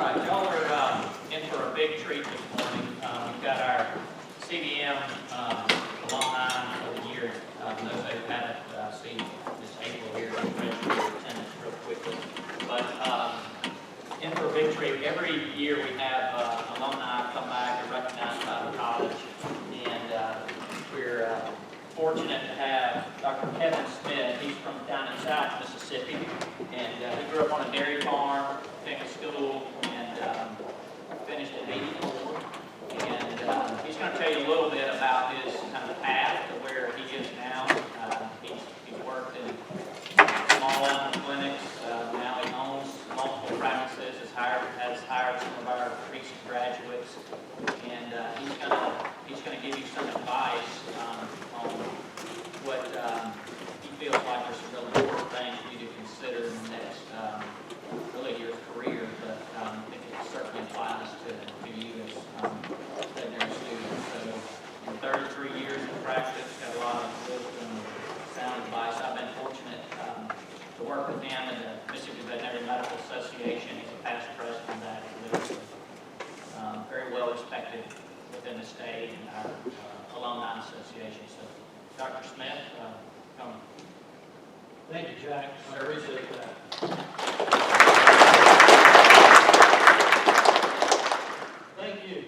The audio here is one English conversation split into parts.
right, y'all are in for a big treat this morning. We've got our CDM alumni of the year. Those who haven't seen this April here, I'm going to your attendance real quickly. But in for a big treat. Every year we have alumni come back and recognized by the college, and we're fortunate to have Dr. Kevin Smith. He's from down in South Mississippi, and he grew up on a dairy farm, finished school, and finished at 84. And he's going to tell you a little bit about his kind of path to where he is now. He's worked in small animal clinics. Now he owns multiple practices. Has hired some of our recent graduates, and he's going to give you some advice on what he feels like are some really important things for you to consider in the next, really your career, but I think it certainly applies to you as veterinary students. So in 33 years of practice, got a lot of wisdom, sound advice. I've been fortunate to work with him in the Mississippi Veterinary Medical Association. He's a past president of that. Very well respected within the state and our alumni association. So, Dr. Smith, come. Thank you, Jack. I appreciate that. Thank you.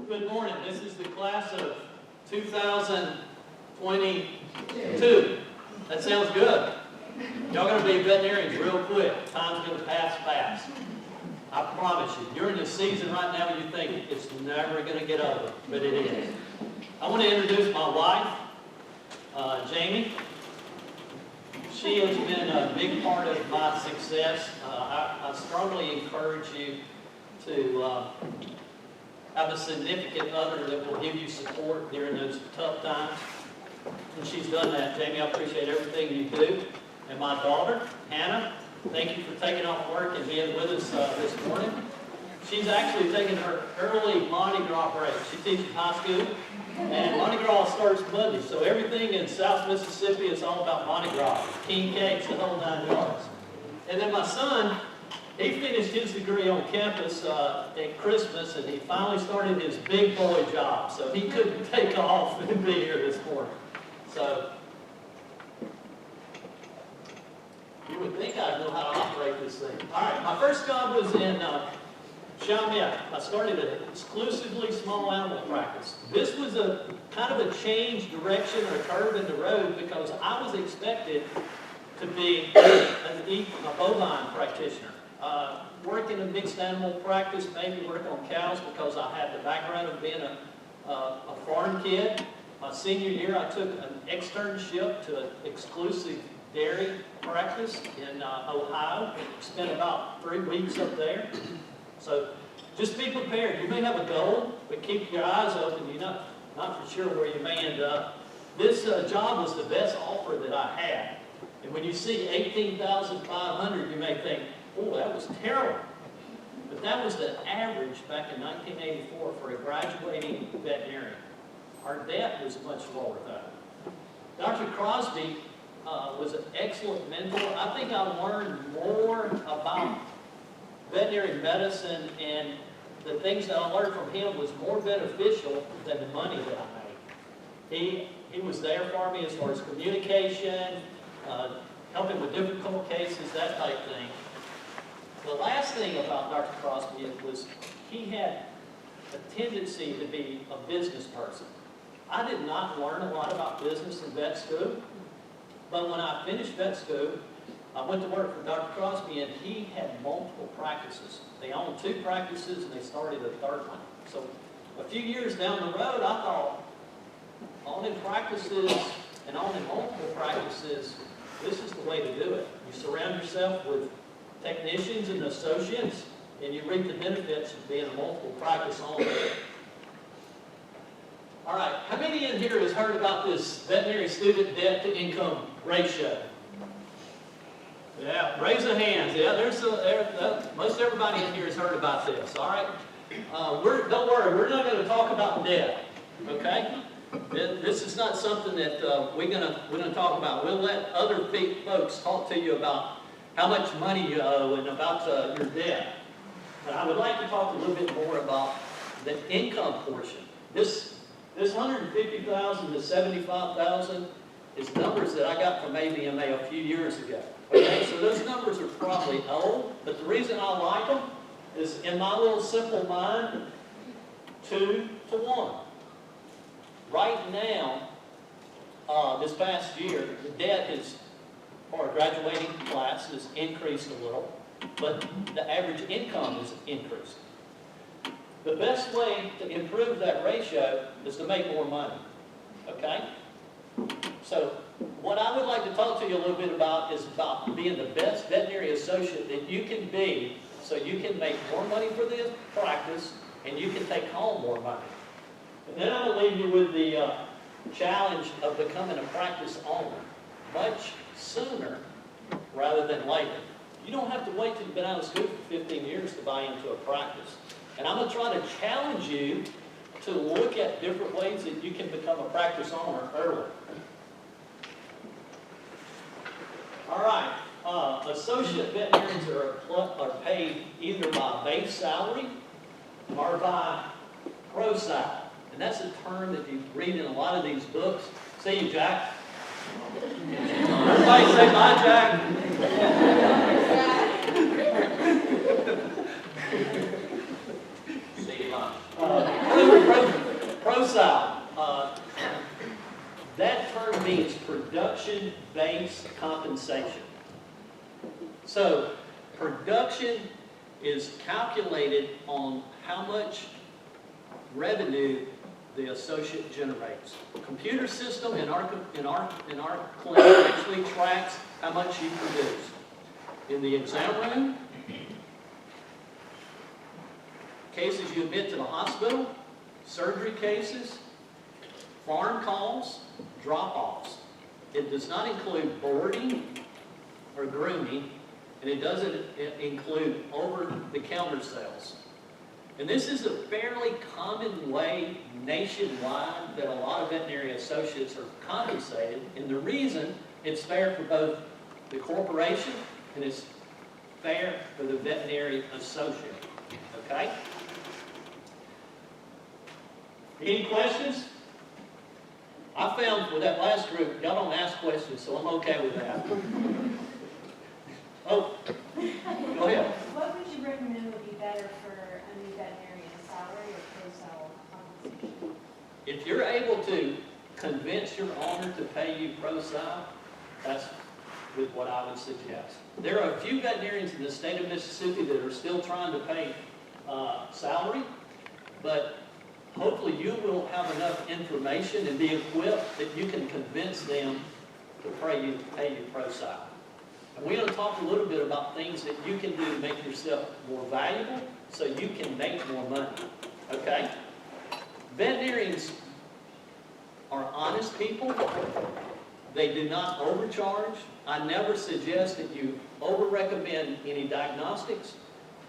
Good morning. This is the class of 2022. That sounds good. Y'all going to be veterinarians real quick. Time's going to pass fast. I promise you. You're in the season right now you think it's never going to get over, but it is. I want to introduce my wife, Jamie. She has been a big part of my success. I strongly encourage you to have a significant other that will give you support during those tough times. And she's done that. Jamie, I appreciate everything you do. And my daughter, Hannah, thank you for taking off work and being with us this morning. She's actually taking her early Mardi Gras break. She teaches high school, and Mardi Gras starts Monday. So everything in South Mississippi is all about Mardi Gras, king cakes, the whole 9 yards. And then my son, he finished his degree on campus at Christmas, and he finally started his big boy job. So he couldn't take off and be here this morning. So you would think I'd know how to operate this thing. All right, my first job was in Chaumiette. I started an exclusively small animal practice. This was a kind of a change direction or a curve in the road because I was expected to be a bovine practitioner. Work in a mixed animal practice, maybe work on cows because I had the background of being a farm kid. My senior year, I took an externship to an exclusive dairy practice in Ohio. Spent about 3 weeks up there. So just be prepared. You may have a goal, but keep your eyes open. You're not for sure where you may end up. This job was the best offer that I had. And when you see $18,500, you may think, oh, that was terrible. But that was the average back in 1984 for a graduating veterinarian. Our debt was much lower though. Dr. Crosby was an excellent mentor. I think I learned more about veterinary medicine, and the things that I learned from him was more beneficial than the money that I made. He was there for me as far as communication, helping with difficult cases, that type of thing. The last thing about Dr. Crosby was he had a tendency to be a business person. I did not learn a lot about business in vet school, but when I finished vet school, I went to work for Dr. Crosby, and he had multiple practices. They owned 2 practices, and they started a 3rd one. So a few years down the road, I thought, owning practices and owning multiple practices, this is the way to do it. You surround yourself with technicians and associates, and you reap the benefits of being a multiple practice owner. All right, how many in here has heard about this veterinary student debt to income ratio? Yeah, raise the hands. Yeah, most everybody in here has heard about this. All right, don't worry, we're not going to talk about debt. Okay, this is not something that we're gonna talk about. We'll let other folks talk to you about how much money you owe and about your debt. But I would like to talk a little bit more about the income portion. This 150,000 to 75,000 is numbers that I got from ABMA a few years ago. Okay, so those numbers are probably old, but the reason I like them is in my little simple mind, 2 to 1. Right now, this past year, the debt is, for a graduating class, has increased a little, but the average income has increased. The best way to improve that ratio is to make more money, okay? So what I would like to talk to you a little bit about is about being the best veterinary associate that you can be so you can make more money for this practice and you can take home more money. And then I'm going to leave you with the challenge of becoming a practice owner much sooner rather than later. You don't have to wait till you've been out of school for 15 years to buy into a practice. And I'm going to try to challenge you to look at different ways that you can become a practice owner early. All right, associate veterinarians are paid either by base salary or by pro sal. And that's a term that you read in a lot of these books. See you, Jack. Everybody say bye, Jack. See you lunch. Pro sal. That term means production-based compensation. So, production is calculated on how much revenue the associate generates. The computer system in our clinic actually tracks how much you produce. In the exam room, cases you admit to the hospital, surgery cases, farm calls, drop-offs. It does not include boarding or grooming, and it doesn't include over-the-counter sales. And this is a fairly common way nationwide that a lot of veterinary associates are compensated, and the reason it's fair for both the corporation and it's fair for the veterinary associate. Okay? Any questions? I found with that last group, y'all don't ask questions, so I'm okay with that. Oh, go ahead. What would you recommend would be better for a new veterinarian, salary or pro-sal compensation? If you're able to convince your owner to pay you pro-sal, that's with what I would suggest. There are a few veterinarians in the state of Mississippi that are still trying to pay salary, but hopefully you will have enough information and be equipped that you can convince them to pay you pro-sal. And we're going to talk a little bit about things that you can do to make yourself more valuable so you can make more money. Okay? Veterinarians are honest people. They do not overcharge. I never suggest that you over-recommend any diagnostics.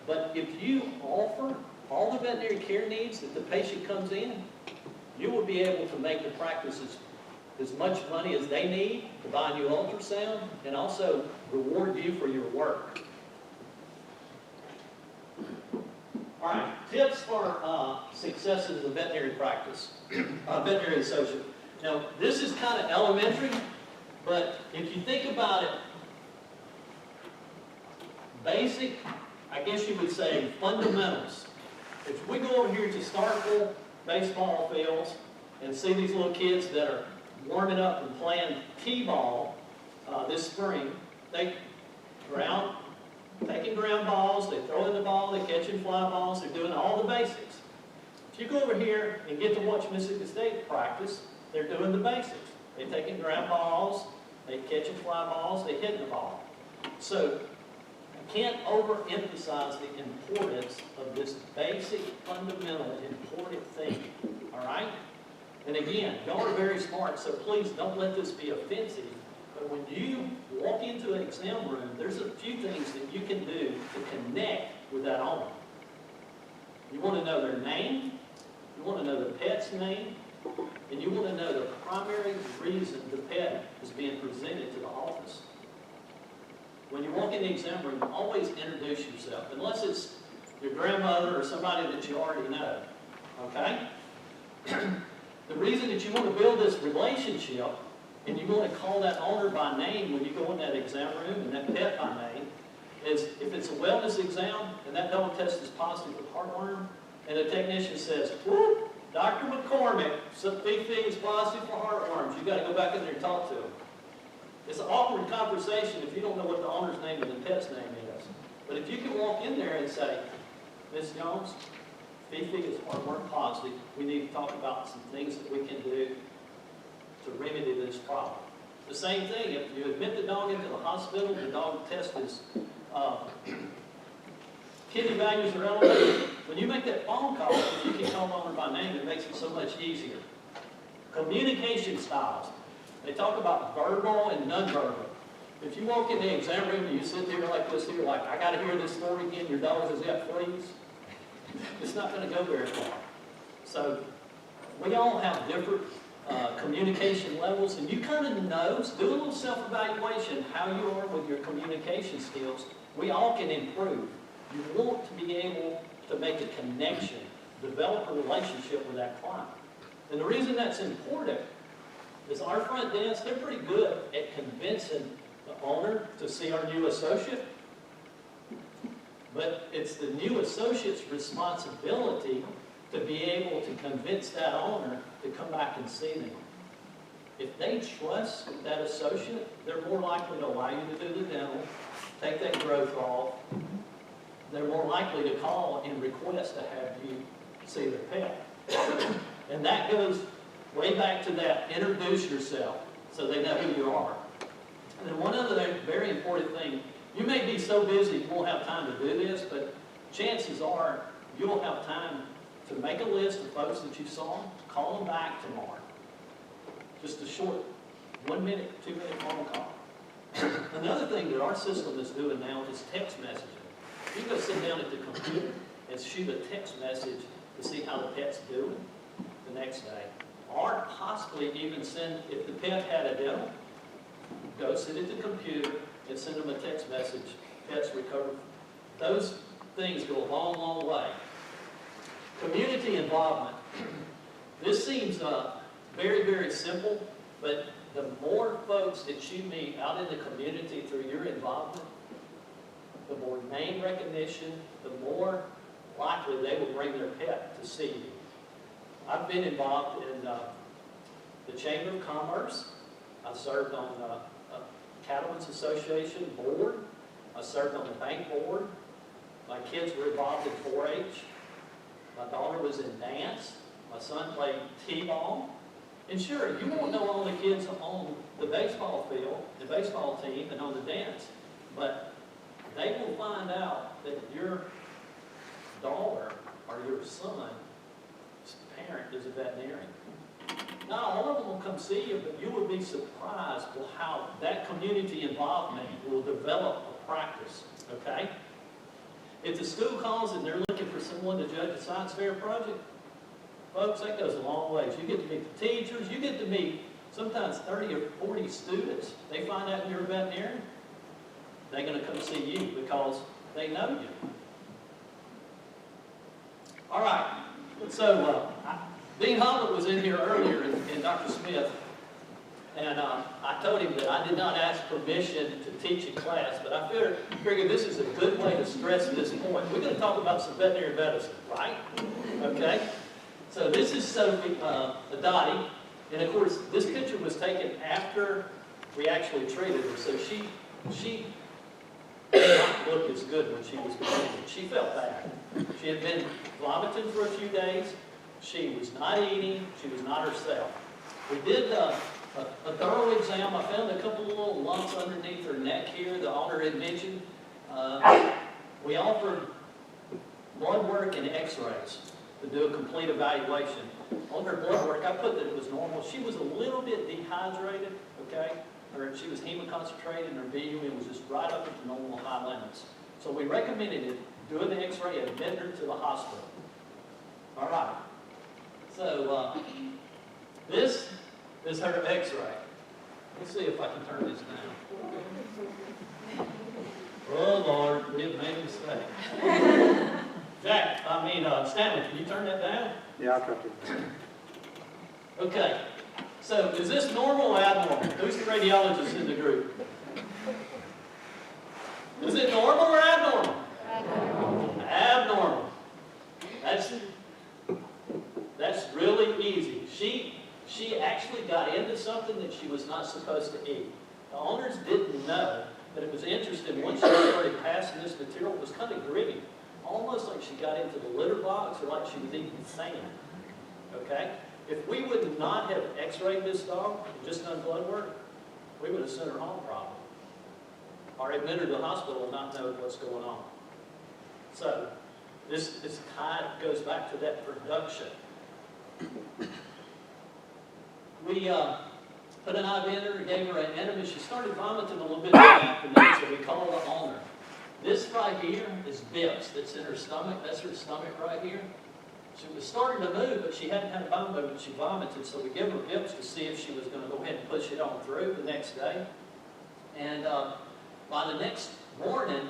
But if you offer all the veterinary care needs that the patient comes in, you will be able to make the practices as much money as they need to buy a new ultrasound and also reward you for your work. All right, tips for success in the veterinary practice, veterinary associate. Now, this is kind of elementary, but if you think about it, basic, I guess you would say fundamentals. If we go over here to Starkville baseball fields and see these little kids that are warming up and playing t-ball this spring, they taking ground balls, they throw in the ball, they're catching fly balls, they're doing all the basics. If you go over here and get to watch Mississippi State practice, they're doing the basics. They're taking ground balls, they're catching fly balls, they're hitting the ball. So I can't overemphasize the importance of this basic, fundamental, important thing. All right? And again, y'all are very smart, so please don't let this be offensive. But when you walk into an exam room, there's a few things that you can do to connect with that owner. You want to know their name, you want to know the pet's name, and you want to know the primary reason the pet is being presented to the office. When you walk in the exam room, always introduce yourself. Unless it's your grandmother, or somebody that you already know, okay? The reason that you want to build this relationship, and you want to call that owner by name when you go in that exam room, and that pet by name, is if it's a wellness exam, and that dog test is positive for heartworm, and the technician says, whoop, Dr. McCormick, Fifi is positive for heartworms, you got to go back in there and talk to him. It's an awkward conversation if you don't know what the owner's name and the pet's name is. But if you can walk in there and say, Ms. Jones, Fifi is heartworm positive, we need to talk about some things that we can do to remedy this problem. The same thing, if you admit the dog into the hospital, the dog test is, kidney values are elevated, when you make that phone call, if you can call the owner by name, it makes it so much easier. Communication styles. They talk about verbal and nonverbal. If you walk in the exam room and you sit there like this here, like, I got to hear this story again, your dog has got fleas, it's not going to go very far. So we all have different communication levels, and you kind of know, do a little self-evaluation how you are with your communication skills. We all can improve. You want to be able to make a connection, develop a relationship with that client. And the reason that's important is our front desk, they're pretty good at convincing the owner to see our new associate. But it's the new associate's responsibility to be able to convince that owner to come back and see them. If they trust that associate, they're more likely to allow you to do the dental, take that growth off. They're more likely to call and request to have you see their pet. And that goes way back to that, introduce yourself so they know who you are. And then one other very important thing, you may be so busy you won't have time to do this, but chances are you'll have time to make a list of folks that you saw, call them back tomorrow. Just a short 1 minute, 2 minute phone call. Another thing that our system is doing now is text messaging. You go sit down at the computer and shoot a text message to see how the pet's doing the next day. Or possibly even send, if the pet had a dental, go sit at the computer and send them a text message, pet's recovered. Those things go a long, long way. Community involvement. This seems very, very simple, but the more folks that you meet out in the community through your involvement, the more name recognition, the more likely they will bring their pet to see you. I've been involved in the Chamber of Commerce. I served on the Cattlemen's Association board. I served on the bank board. My kids were involved in 4-H. My daughter was in dance. My son played t-ball. And sure, you won't know all the kids on the baseball field, the baseball team, and on the dance. But they will find out that your daughter or your son's parent is a veterinarian. Not all of them will come see you, but you will be surprised with how that community involvement will develop a practice, okay? If the school calls and they're looking for someone to judge a science fair project, folks, that goes a long ways. You get to meet the teachers, you get to meet sometimes 30 or 40 students. They find out you're a veterinarian, they're going to come see you because they know you. All right, so Dean Hobbit was in here earlier and Dr. Smith, and I told him that I did not ask permission to teach a class, but I figured this is a good way to stress this point. We're going to talk about some veterinary medicine, right? Okay? So this is Sophie, Dottie, and of course this picture was taken after we actually treated her, so she did not look as good when she was beginning. She felt bad. She had been vomiting for a few days. She was not eating. She was not herself. We did a thorough exam. I found a couple of little lumps underneath her neck here. The owner had mentioned. We offered blood work and x-rays to do a complete evaluation. On her blood work, I put that it was normal. She was a little bit dehydrated, okay? She was hemoconcentrated and her BUN was just right up at the normal high limits. So we recommended it, doing the x-ray and admitting her to the hospital. All right. So this is her x-ray. Let's see if I can turn this down. Oh Lord, we have made a mistake. Stanley, can you turn that down? Yeah, I'll try to. Okay, so is this normal or abnormal? Who's the radiologist in the group? Is it normal or abnormal? Abnormal. That's really easy. She actually got into something that she was not supposed to eat. The owners didn't know, but it was interesting. Once she started passing this material, it was kind of gritty. Almost like she got into the litter box or like she was eating sand. Okay? If we would not have x-rayed this dog and just done blood work, we would have sent her home probably. Or admitted her to the hospital and not know what's going on. So, this kind of goes back to that production. We put an IV in her, gave her an enema. She started vomiting a little bit in the afternoon, so we called the owner. This right here is BIPS that's in her stomach. That's her stomach right here. She was starting to move, but she hadn't had a bowel movement. She vomited, so we gave her BIPS to see if she was going to go ahead and push it on through the next day. And by the next morning,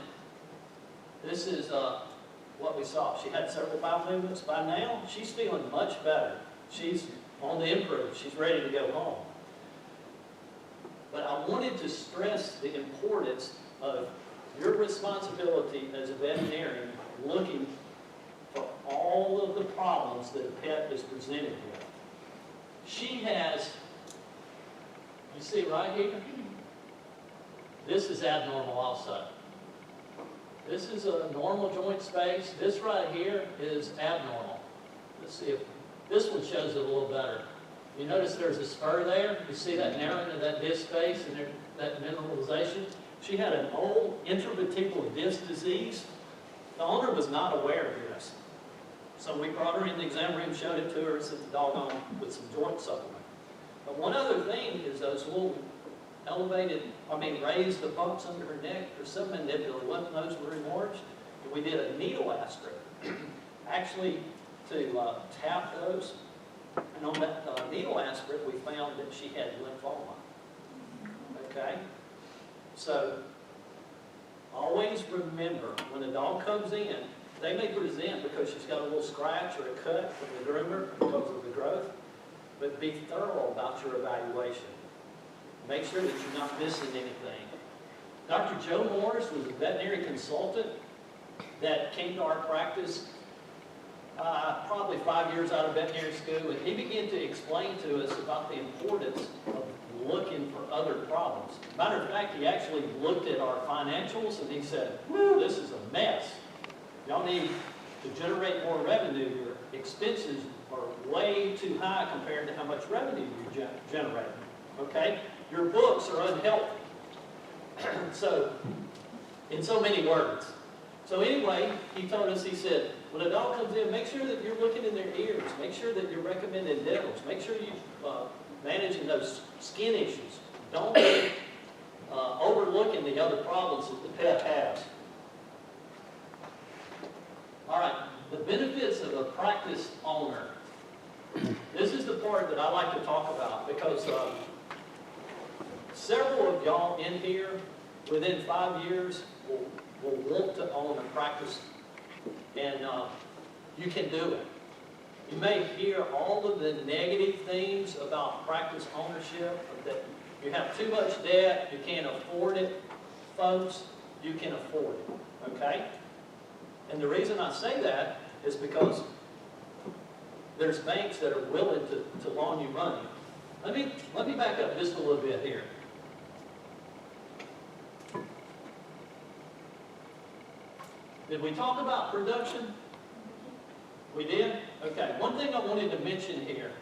this is what we saw. She had several bowel movements. By now, she's feeling much better. She's on the improve. She's ready to go home. But I wanted to stress the importance of your responsibility as a veterinarian looking for all of the problems that a pet is presented with. She has, you see right here, this is abnormal also. This is a normal joint space. This right here is abnormal. Let's see if this one shows it a little better. You notice there's a spur there. You see that narrowing of that disc space and that mineralization? She had an old intravertebral disc disease. The owner was not aware of this. So we brought her in the exam room, showed it to her, and said the dog on with some joint supplement. But one other thing is those little raised the bumps under her neck or some mandibular lymph nodes were enlarged. And we did a needle aspirate, actually to tap those. And on that needle aspirate, we found that she had lymphoma. Okay? So, always remember, when a dog comes in, they may present because she's got a little scratch or a cut from the groomer because of the growth, but be thorough about your evaluation. Make sure that you're not missing anything. Dr. Joe Morris was a veterinary consultant that came to our practice probably 5 years out of veterinary school, and he began to explain to us about the importance of looking for other problems. Matter of fact, he actually looked at our financials and he said, "Woo, this is a mess. Y'all need to generate more revenue. Your expenses are way too high compared to how much revenue you're generating. Okay? Your books are unhealthy." So, in so many words. So anyway, he told us, he said, when a dog comes in, make sure that you're looking in their ears. Make sure that you're recommending dentals. Make sure you're managing those skin issues. Don't be overlooking the other problems that the pet has. All right, the benefits of a practice owner. This is the part that I like to talk about because several of y'all in here within 5 years will want to own a practice, and you can do it. You may hear all of the negative things about practice ownership, that you have too much debt, you can't afford it. Folks, you can afford it, okay? And the reason I say that is because there's banks that are willing to loan you money. Let me back up just a little bit here. Did we talk about production? We did? Okay. One thing I wanted to mention here,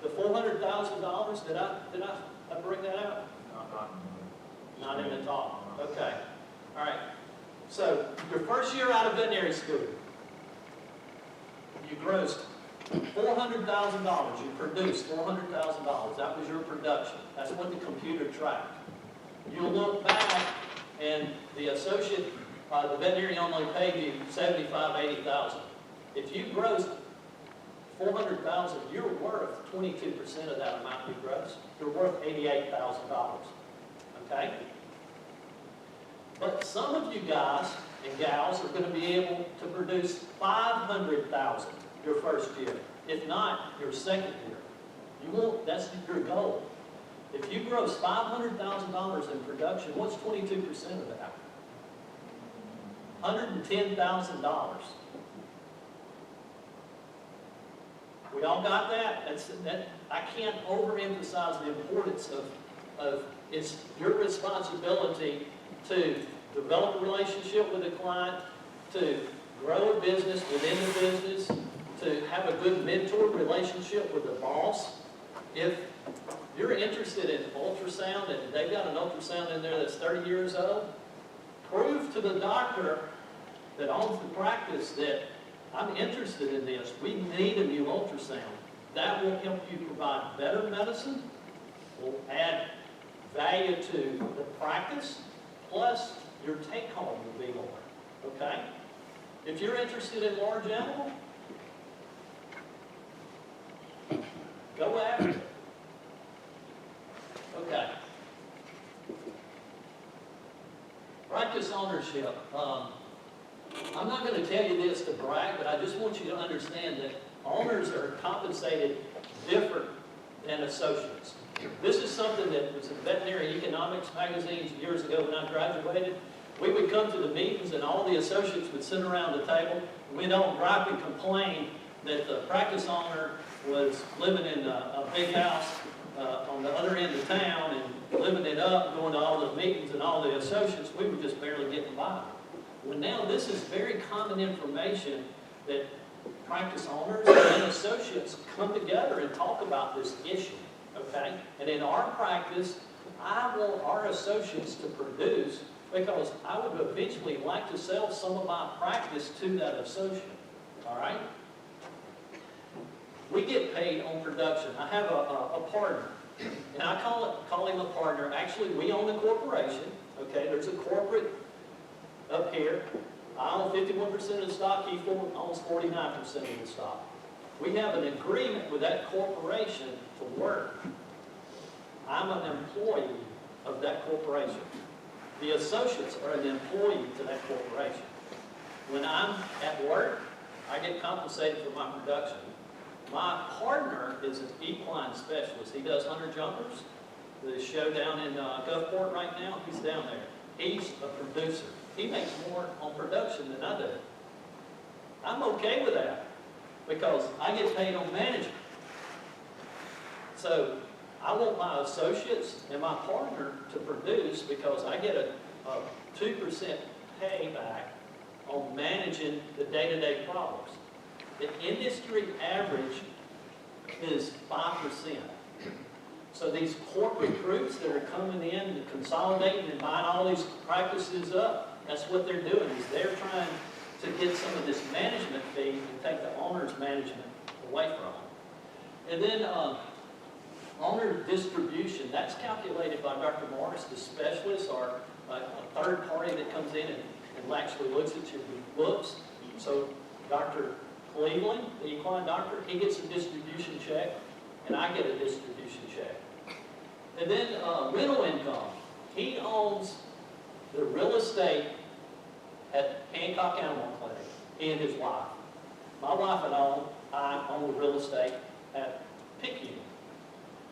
the $400,000, did I bring that out? Not in the talk. Okay. All right. So, your first year out of veterinary school, you grossed $400,000. You produced $400,000. That was your production. That's what the computer tracked. You'll look back, and the associate, the veterinarian only paid you $75,000, $80,000. If you grossed $400,000, you're worth 22% of that amount you grossed. You're worth $88,000. Okay? But some of you guys and gals are going to be able to produce 500,000 your first year, if not your second year. You won't, that's your goal. If you gross $500,000 in production, what's 22% of that? $110,000. We all got that? I can't overemphasize the importance of it's your responsibility to develop a relationship with a client, to grow a business within the business, to have a good mentor relationship with the boss. If you're interested in ultrasound and they've got an ultrasound in there that's 30 years old, prove to the doctor that owns the practice that I'm interested in this. We need a new ultrasound. That will help you provide better medicine, will add value to the practice, plus your take home will be more. Okay? If you're interested in large animal, go after it. Okay. Practice ownership. I'm not going to tell you this to brag, but I just want you to understand that owners are compensated different than associates. This is something that was in veterinary economics magazines years ago when I graduated. We would come to the meetings and all the associates would sit around the table. We'd all gripe and complain that the practice owner was living in a big house on the other end of town and living it up, going to all the meetings, and all the associates, we were just barely getting by. Well, now this is very common information that practice owners and associates come together and talk about this issue, okay? And in our practice, I want our associates to produce because I would eventually like to sell some of my practice to that associate, all right? We get paid on production. I have a partner, and I call him a partner. Actually, we own the corporation, okay? There's a corporate up here. I own 51% of the stock. He owns 49% of the stock. We have an agreement with that corporation to work. I'm an employee of that corporation. The associates are an employee to that corporation. When I'm at work, I get compensated for my production. My partner is an equine specialist. He does hunter jumpers. The show down in Gulfport right now, he's down there. He's a producer. He makes more on production than I do. I'm okay with that because I get paid on management. So I want my associates and my partner to produce because I get a 2% payback on managing the day-to-day problems. The industry average is 5%. So these corporate groups that are coming in and consolidating and buying all these practices up, that's what they're doing, is they're trying to get some of this management fee and take the owner's management away from them. And then owner distribution, that's calculated by Dr. Morris, the specialist, or a third party that comes in and actually looks at your books. So Dr. Cleveland, the equine doctor, he gets a distribution check, and I get a distribution check. And then rental income. He owns the real estate at Hancock Animal Clinic, he and his wife. My wife and I own the real estate at Picayune.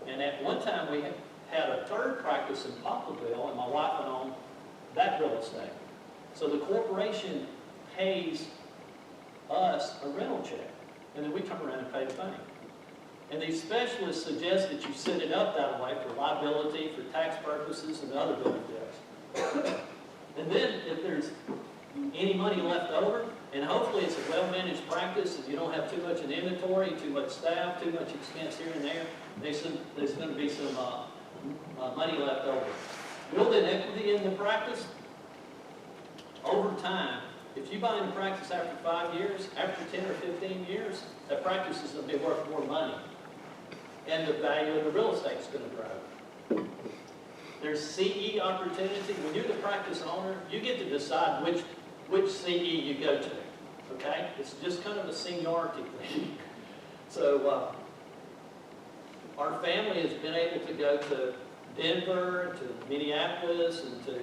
And at one time we had a third practice in Poplarville, and my wife and I owned that real estate. So the corporation pays us a rental check, and then we turn around and pay the bank. And these specialists suggest that you set it up that way for liability, for tax purposes, and other benefits. And then if there's any money left over, and hopefully it's a well-managed practice and you don't have too much in inventory, too much staff, too much expense here and there, there's going to be some money left over. Building equity in the practice, over time, if you buy into practice after 5 years, after 10 or 15 years, that practice is going to be worth more money. And the value of the real estate is going to grow. There's CE opportunity. When you're the practice owner, you get to decide which CE you go to. Okay? It's just kind of a seniority thing. So our family has been able to go to Denver, to Minneapolis, and to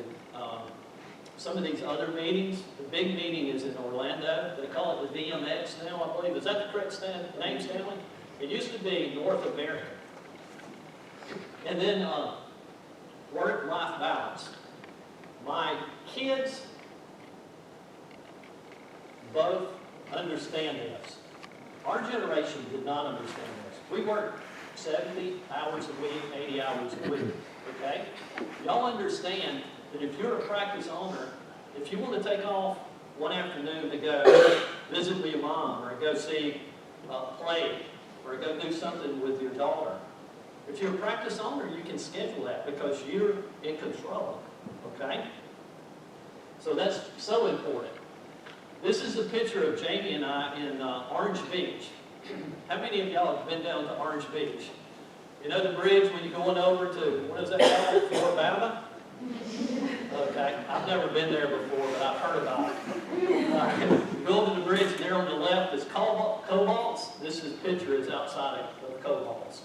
some of these other meetings. The big meeting is in Orlando. They call it the VMX now, I believe. Is that the correct name, Stanley? It used to be North America. And then work-life balance. My kids both understand this. Our generation did not understand this. We worked 70 hours a week, 80 hours a week, okay? Y'all understand that if you're a practice owner, if you want to take off one afternoon to go visit with your mom, or go see a play, or go do something with your daughter, if you're a practice owner, you can schedule that because you're in control, okay? So that's so important. This is a picture of Jamie and I in Orange Beach. How many of y'all have been down to Orange Beach? You know the bridge when you're going over to, what is that called, Fort Bama? Okay, I've never been there before, but I've heard about it. Go over the bridge, and there on the left is Cobalt's. This picture is outside of Cobalt's.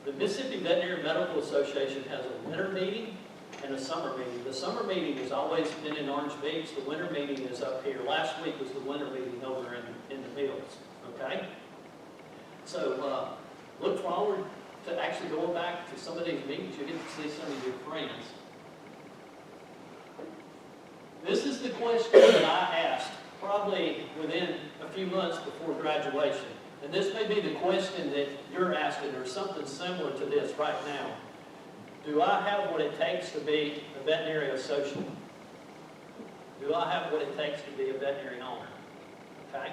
The Mississippi Veterinary Medical Association has a winter meeting and a summer meeting. The summer meeting has always been in Orange Beach. The winter meeting is up here. Last week was the winter meeting over in the Mills. Okay? So look forward to actually going back to some of these meetings. You get to see some of your friends. This is the question that I asked probably within a few months before graduation. And this may be the question that you're asking, or something similar to this right now. Do I have what it takes to be a veterinary associate? Do I have what it takes to be a veterinary owner? Okay?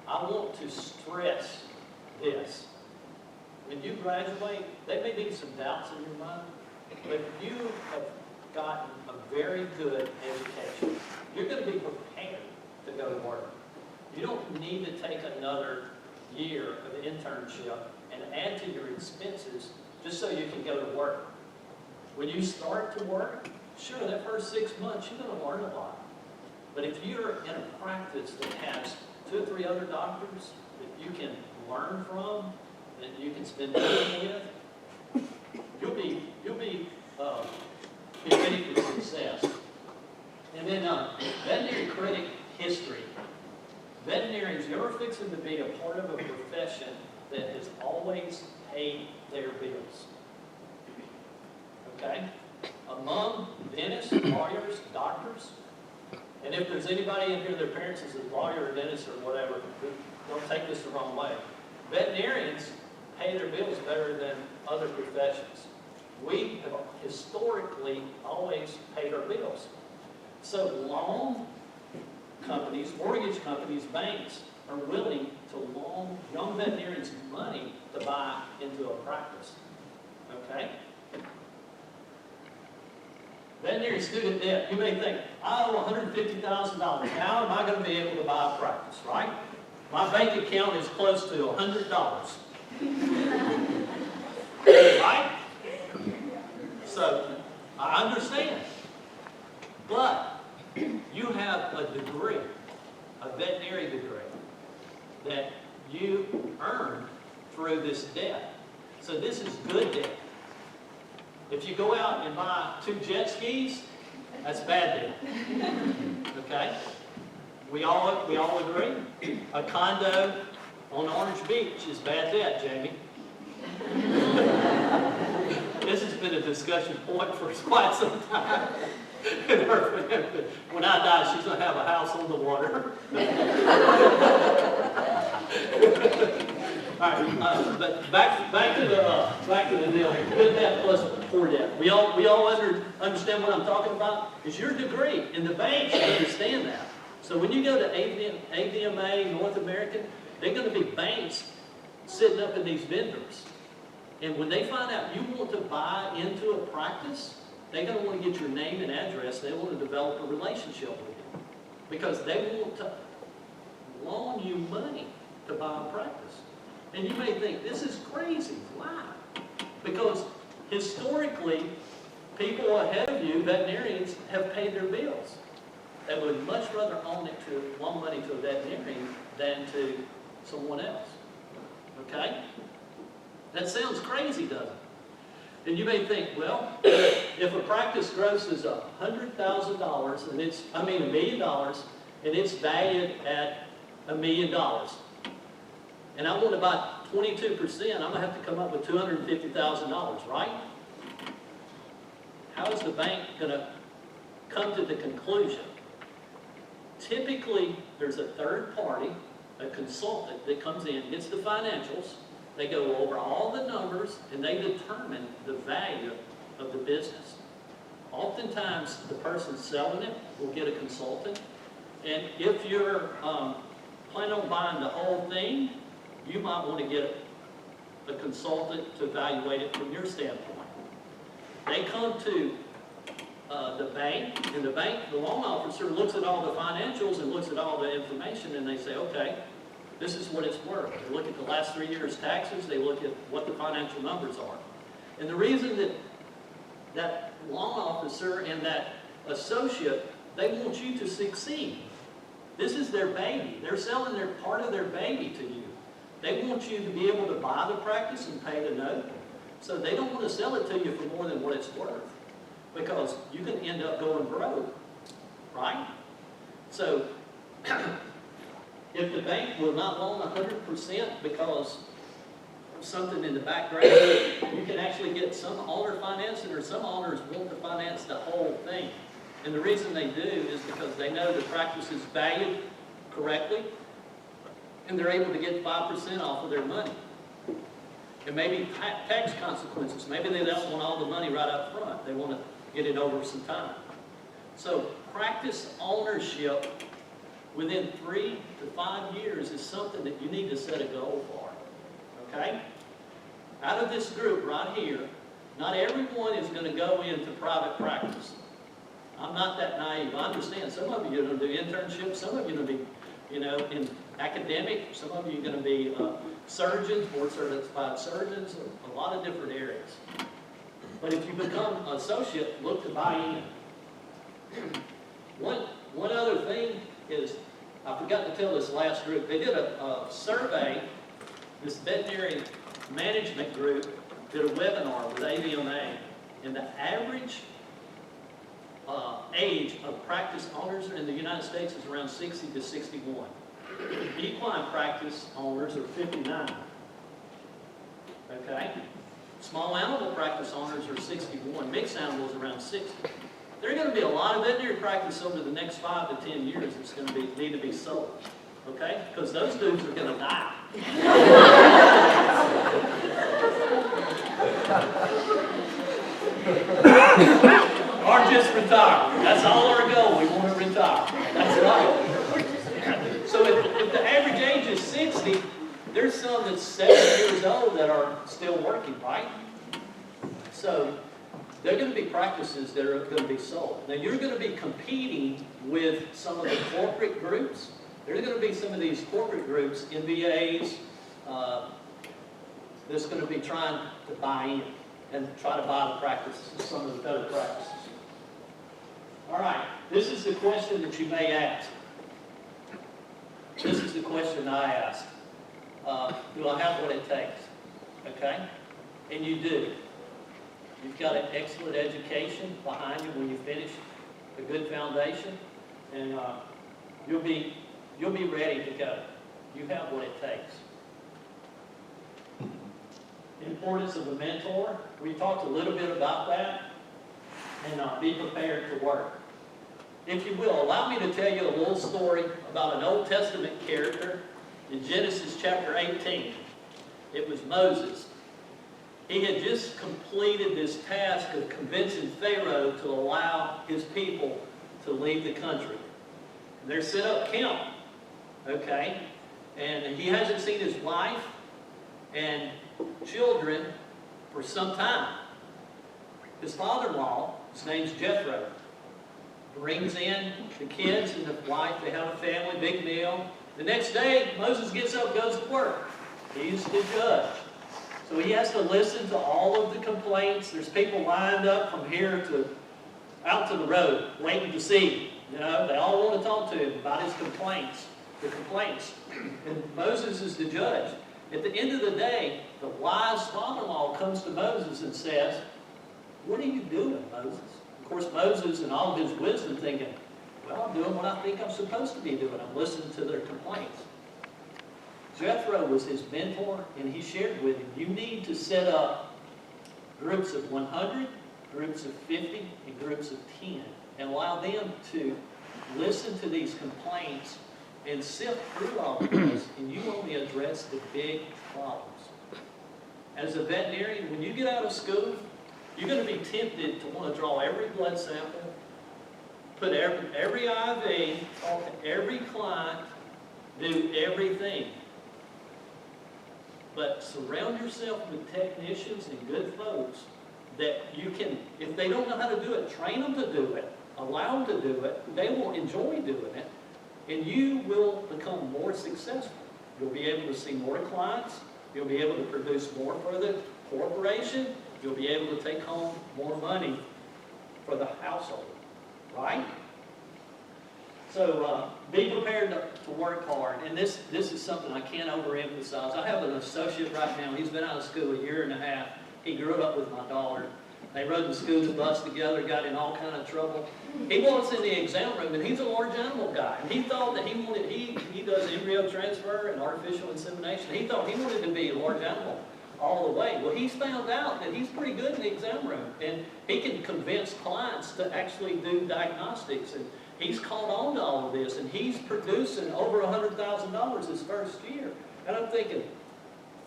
I want to stress this. When you graduate, there may be some doubts in your mind, but you have gotten a very good education. You're going to be prepared to go to work. You don't need to take another year of internship and add to your expenses just so you can go to work. When you start to work, sure, that first 6 months, you're going to learn a lot. But if you're in a practice that has 2 or 3 other doctors that you can learn from, that you can spend time with, you'll be ready for success. And then veterinary critic history. Veterinarians, you're fixing to be a part of a profession that has always paid their bills. Okay? Among dentists, lawyers, doctors, and if there's anybody in here, their parents is a lawyer or dentist or whatever, don't take this the wrong way. Veterinarians pay their bills better than other professions. We have historically always paid our bills. So loan companies, mortgage companies, banks are willing to loan young veterinarians money to buy into a practice. Okay? Veterinary student debt. You may think, I owe $150,000. How am I going to be able to buy a practice, right? My bank account is close to $100. Right? So, I understand. But you have a degree, a veterinary degree, that you earned through this debt. So this is good debt. If you go out and buy 2 jet skis, that's bad debt. Okay? We all agree? A condo on Orange Beach is bad debt, Jamie. This has been a discussion point for quite some time. When I die, she's going to have a house on the water. All right, but back to the deal here. Good debt plus poor debt. We all understand what I'm talking about? It's your degree, and the banks understand that. So when you go to AVMA, North American, they're going to be banks sitting up in these vendors. And when they find out you want to buy into a practice, they're going to want to get your name and address. They want to develop a relationship with you because they want to loan you money to buy a practice. And you may think, this is crazy. Why? Because historically, people ahead of you, veterinarians, have paid their bills. They would much rather loan money to a veterinarian than to someone else. Okay? That sounds crazy, doesn't it? And you may think, well, if a practice grosses $100,000 and it's, $1 million, and it's valued at $1 million, and I want to buy 22%, I'm going to have to come up with $250,000, right? How is the bank going to come to the conclusion? Typically, there's a third party, a consultant that comes in, gets the financials, they go over all the numbers, and they determine the value of the business. Oftentimes, the person selling it will get a consultant, and if you're planning on buying the whole thing, you might want to get a consultant to evaluate it from your standpoint. They come to the bank, and the loan officer looks at all the financials and looks at all the information, and they say, okay, this is what it's worth. They look at the last 3 years' taxes, they look at what the financial numbers are. And the reason that loan officer and that associate, they want you to succeed. This is their baby. They're selling their part of their baby to you. They want you to be able to buy the practice and pay the note. So they don't want to sell it to you for more than what it's worth, because you can end up going broke, right? So if the bank will not loan 100% because of something in the background, you can actually get some owner financing, or some owners want to finance the whole thing. And the reason they do is because they know the practice is valued correctly, and they're able to get 5% off of their money. And maybe tax consequences. Maybe they don't want all the money right up front. They want to get it over some time. So practice ownership within 3 to 5 years is something that you need to set a goal for. Okay? Out of this group right here, not everyone is going to go into private practice. I'm not that naive. I understand some of you are going to do internships, some of you are going to be, in academic, some of you are going to be surgeons, board certified surgeons, a lot of different areas. But if you become an associate, look to buy in. One other thing is, I forgot to tell this last group, they did a survey, this veterinary management group did a webinar with AVMA, and the average age of practice owners in the United States is around 60 to 61. Equine practice owners are 59. Okay? Small animal practice owners are 61. Mixed animals around 60. There are going to be a lot of veterinary practice over the next 5 to 10 years that's going to need to be sold. Okay? Because those dudes are going to die. Or just retire. That's all our goal. We want to retire. That's right. So if the average age is 60, there's some that's 70 years old that are still working, right? So there are going to be practices that are going to be sold. Now you're going to be competing with some of the corporate groups. There's going to be some of these corporate groups, MBAs, that's going to be trying to buy in and try to buy the practices, some of the better practices. All right, this is the question that you may ask. This is the question I ask. Do I have what it takes? Okay? And you do. You've got an excellent education behind you when you finish, a good foundation, and you'll be ready to go. You have what it takes. Importance of a mentor. We talked a little bit about that. And be prepared to work. If you will, allow me to tell you a little story about an Old Testament character in Genesis chapter 18. It was Moses. He had just completed this task of convincing Pharaoh to allow his people to leave the country. They're set up camp, okay? And he hasn't seen his wife and children for some time. His father-in-law, his name's Jethro, brings in the kids and the wife. They have a family, big meal. The next day, Moses gets up, goes to work. He's the judge. So he has to listen to all of the complaints. There's people lined up from here to out to the road, waiting to see. They all want to talk to him about his complaints, the complaints. And Moses is the judge. At the end of the day, the wise father-in-law comes to Moses and says, what are you doing, Moses? Of course, Moses in all of his wisdom thinking, well, I'm doing what I think I'm supposed to be doing. I'm listening to their complaints. Jethro was his mentor, and he shared with him, you need to set up groups of 100, groups of 50, and groups of 10, and allow them to listen to these complaints and sift through all of this, and you only address the big problems. As a veterinarian, when you get out of school, you're going to be tempted to want to draw every blood sample, put every IV, talk to every client, do everything. But surround yourself with technicians and good folks that you can, if they don't know how to do it, train them to do it, allow them to do it, they will enjoy doing it, and you will become more successful. You'll be able to see more clients, you'll be able to produce more for the corporation, you'll be able to take home more money for the household, right? So be prepared to work hard, and this is something I can't overemphasize. I have an associate right now, he's been out of school a year and a half. He grew up with my daughter. They rode the school bus together, got in all kind of trouble. He walks in the exam room, and he's a large animal guy. And he thought that he does embryo transfer and artificial insemination. He thought he wanted to be a large animal all the way. Well, he's found out that he's pretty good in the exam room, and he can convince clients to actually do diagnostics. And he's caught on to all of this, and he's producing over $100,000 his first year. And I'm thinking,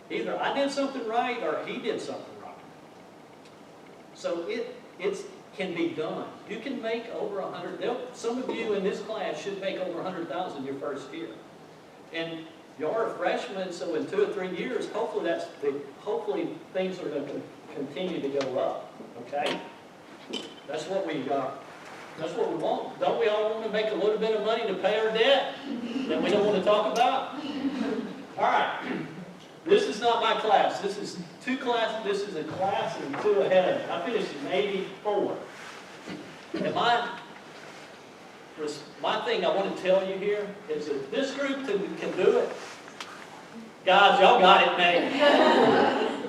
either I did something right or he did something right. So it can be done. You can make over 100. Some of you in this class should make over 100,000 your first year. And you're a freshman, so in 2 or 3 years, hopefully things are going to continue to go up. Okay? That's what we got. That's what we want. Don't we all want to make a little bit of money to pay our debt that we don't want to talk about? All right. This is not my class. This is 2 classes. This is a class and 2 ahead of me. I finished in 84. And my thing I want to tell you here is that this group can do it. Guys, y'all got it, man.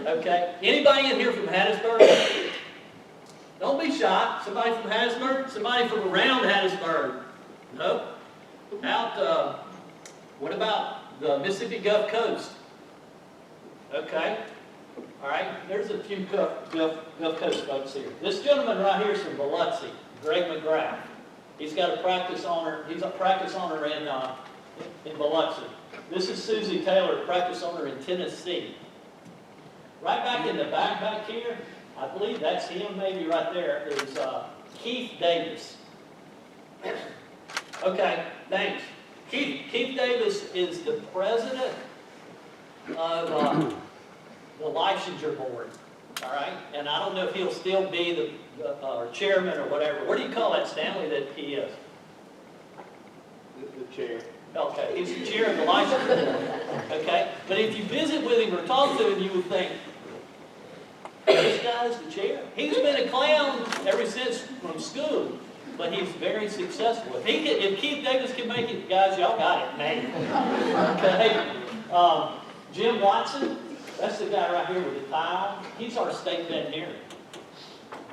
Okay? Anybody in here from Hattiesburg? Don't be shy. Somebody from Hattiesburg? Somebody from around Hattiesburg? Nope. What about the Mississippi Gulf Coast? Okay. All right. There's a few Gulf Coast folks here. This gentleman right here is from Biloxi, Greg McGrath. He's got a practice owner. He's a practice owner in Biloxi. This is Susie Taylor, practice owner in Tennessee. Right back in the back here, I believe that's him, maybe right there, is Keith Davis. Okay, thanks. Keith Davis is the president of the licensure board, all right? And I don't know if he'll still be the chairman or whatever. What do you call that, Stanley, that he is? The chair. Okay, he's the chair of the licensure board, okay? But if you visit with him or talk to him, you would think, this guy's the chair. He's been a clown ever since from school, but he's very successful. If Keith Davis can make it, guys, y'all got it, man. Okay? Jim Watson, that's the guy right here with the tie. He's our state veterinarian.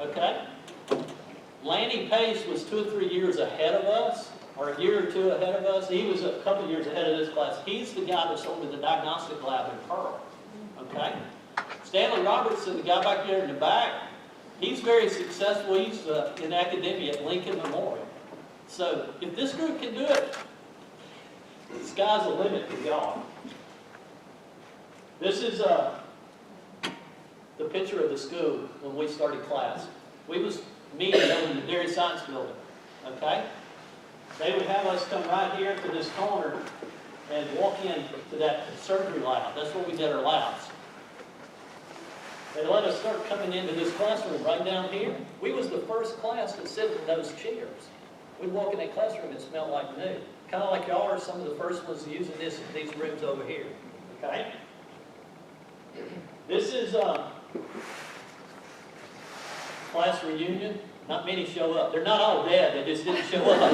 Okay? Lanny Pace was 2 or 3 years ahead of us, or a year or 2 ahead of us. He was a couple years ahead of this class. He's the guy that's over the diagnostic lab in Pearl. Okay? Stanley Robertson, the guy back there in the back, he's very successful. He's in academia at Lincoln Memorial. So if this group can do it, the sky's the limit for y'all. This is the picture of the school when we started class. We was meeting over in the Dairy Science Building, okay? They would have us come right here to this corner and walk in to that surgery lab. That's where we did our labs. They let us start coming into this classroom right down here. We was the first class to sit in those chairs. We'd walk in that classroom and it smelled like new. Kind of like y'all are some of the first ones using these rooms over here, okay? This is class reunion. Not many show up. They're not all dead. They just didn't show up.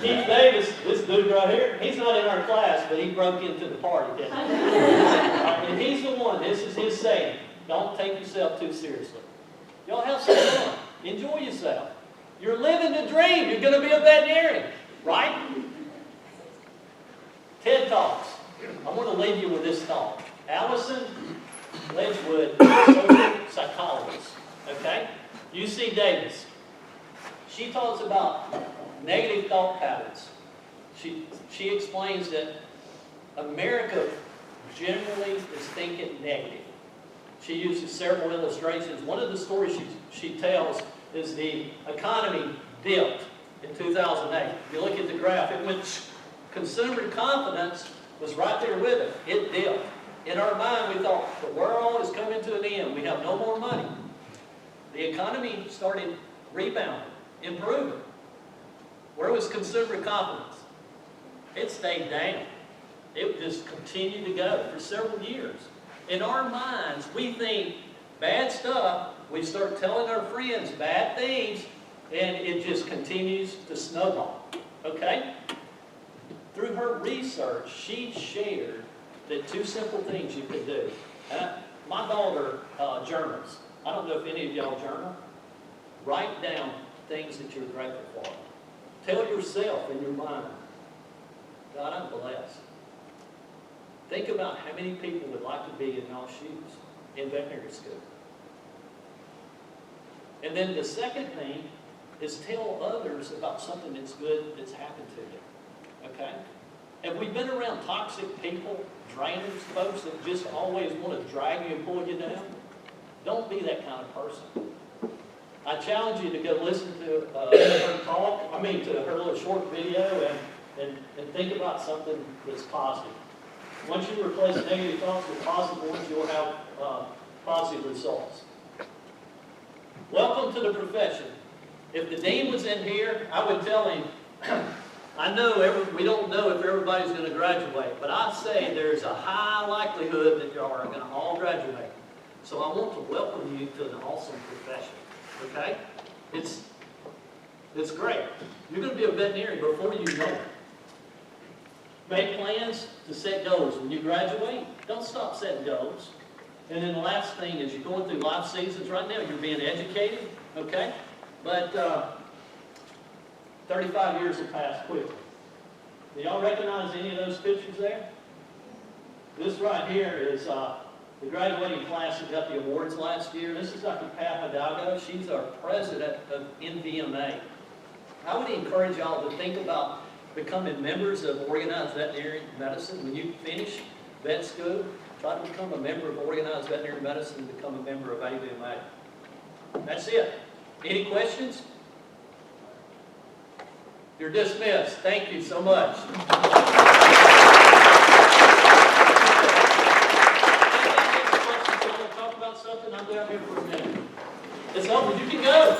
Keith Davis, this dude right here, he's not in our class, but he broke into the party, didn't he? And he's the one, this is his saying, don't take yourself too seriously. Y'all have some fun. Enjoy yourself. You're living the dream. You're going to be a veterinarian, right? TED Talks. I want to leave you with this thought. Allison Ledgewood, social psychologist, okay? UC Davis. She talks about negative thought patterns. She explains that America generally is thinking negative. She uses several illustrations. One of the stories she tells is the economy dipped in 2008. If you look at the graph, it went, consumer confidence was right there with it. It dipped. In our mind, we thought the world is coming to an end. We have no more money. The economy started rebounding, improving. Where was consumer confidence? It stayed down. It just continued to go for several years. In our minds, we think bad stuff. We start telling our friends bad things, and it just continues to snowball. Okay? Through her research, she shared that 2 simple things you could do. My daughter journals. I don't know if any of y'all journal. Write down things that you're grateful for. Tell yourself in your mind, God, I'm blessed. Think about how many people would like to be in y'all's shoes in veterinary school. And then the second thing is tell others about something that's good that's happened to you. Okay? Have we been around toxic people, drainers, folks that just always want to drag you and pull you down? Don't be that kind of person. I challenge you to go listen to her talk, to her little short video and think about something that's positive. Once you replace negative thoughts with positive ones, you'll have positive results. Welcome to the profession. If the dean was in here, I would tell him, I know we don't know if everybody's going to graduate, but I say there's a high likelihood that you are going to all graduate. So I want to welcome you to an awesome profession. Okay? It's great. You're going to be a veterinarian before you know it. Make plans to set goals. When you graduate, don't stop setting goals. And then the last thing is you're going through life seasons right now. You're being educated, okay? But 35 years have passed quickly. Do y'all recognize any of those pictures there? This right here is the graduating class that got the awards last year. This is Dr. Pat Hidalgo. She's our president of NVMA. I would encourage y'all to think about becoming members of Organized Veterinary Medicine. When you finish vet school, try to become a member of Organized Veterinary Medicine and become a member of AVMA. That's it. Any questions? You're dismissed. Thank you so much. Talk about something. I'm down here for a minute. It's over. You can go.